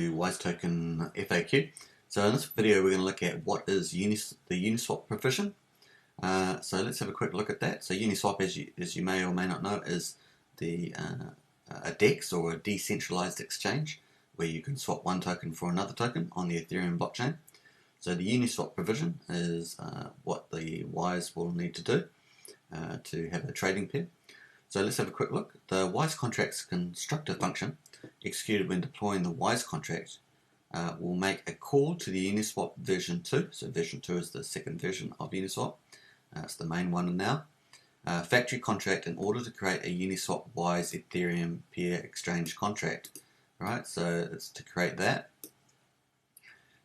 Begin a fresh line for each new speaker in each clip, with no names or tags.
Wise token FAQ. So in this video we're going to look at what is the UniSwap provision. So let's have a quick look at that. So UniSwap, as you may or may not know, is a DEX, or a decentralized exchange, where you can swap one token for another token on the Ethereum blockchain. So the UniSwap provision is what the Wise will need to do to have a trading pair. So let's have a quick look. The Wise contract's constructor function, executed when deploying the Wise contract, will make a call to the UniSwap version 2. So version 2 is the second version of UniSwap. It's the main one now. Factory contract in order to create a UniSwap Wise Ethereum pair exchange contract. Right, so it's to create that.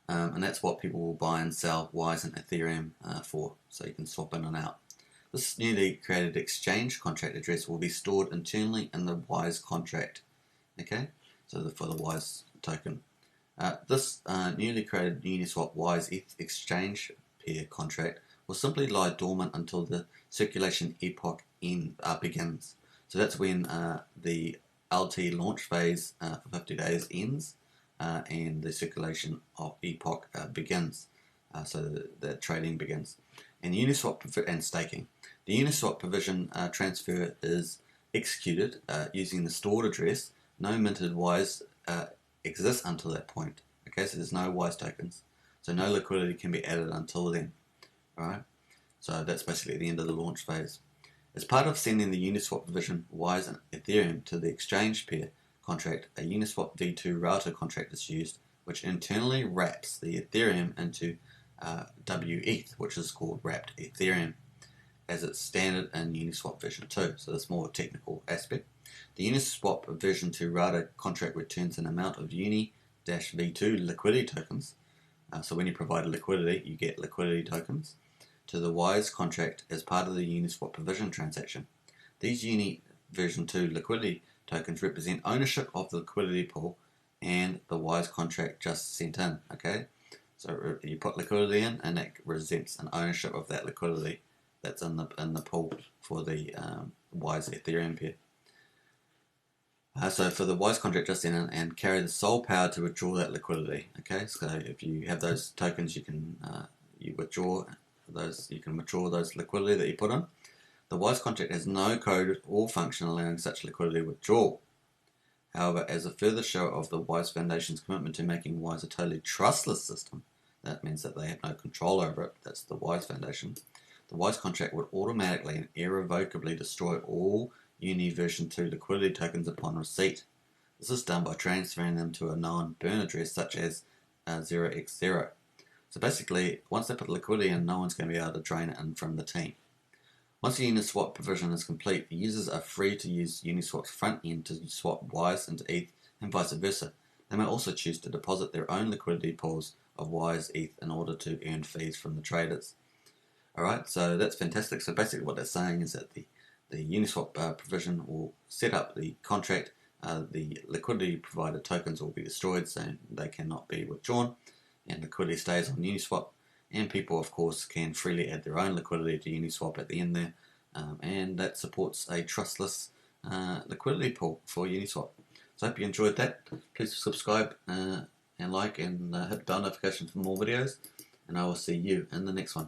And that's what people will buy and sell Wise and Ethereum for. So you can swap in and out. This newly created exchange contract address will be stored internally in the Wise contract. Okay, so for the Wise token. This newly created UniSwap Wise ETH exchange pair contract will simply lie dormant until the circulation epoch begins. So that's when the LT launch phase for 50 days ends and the circulation of epoch begins. So the trading begins. And Uniswap and staking. The Uniswap provision transfer is executed using the stored address. No minted Wise exists until that point. Okay, so there's no Wise tokens. So no liquidity can be added until then. Alright, so that's basically the end of the launch phase. As part of sending the Uniswap provision Wise and Ethereum to the exchange pair contract, a Uniswap v2 router contract is used, which internally wraps the Ethereum into WETH, which is called wrapped Ethereum, as it's standard in Uniswap version 2. So that's more technical aspect. The Uniswap version 2 router contract returns an amount of Uni-V2 liquidity tokens. So when you provide liquidity, you get liquidity tokens to the Wise contract as part of the Uniswap provision transaction. These Uni version 2 liquidity tokens represent ownership of the liquidity pool and the Wise contract just sent in. Okay, so you put liquidity in, and that represents an ownership of that liquidity that's in the pool for the Wise Ethereum pair. So for the Wise contract just sent in, and carry the sole power to withdraw that liquidity. Okay, so if you have those tokens, you can withdraw those liquidity that you put in. The Wise contract has no code or function allowing such liquidity withdrawal. However, as a further show of the Wise Foundation's commitment to making Wise a totally trustless system, that means that they have no control over it, that's the Wise Foundation, the Wise contract would automatically and irrevocably destroy all Uni version 2 liquidity tokens upon receipt. This is done by transferring them to a known burn address such as 0x0. So basically, once they put liquidity in, no one's going to be able to drain it in from the team. Once the Uniswap provision is complete, the users are free to use Uniswap's front end to swap Wise into ETH and vice versa. They may also choose to deposit their own liquidity pools of Wise ETH in order to earn fees from the traders. Alright, so that's fantastic. So basically what they're saying is that the Uniswap provision will set up the contract. The liquidity provided tokens will be destroyed, so they cannot be withdrawn, and liquidity stays on Uniswap. And people, of course, can freely add their own liquidity to Uniswap at the end there, and that supports a trustless liquidity pool for Uniswap. So I hope you enjoyed that. Please subscribe and like, and hit the bell notification for more videos, and I will see you in the next one.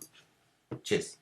Cheers.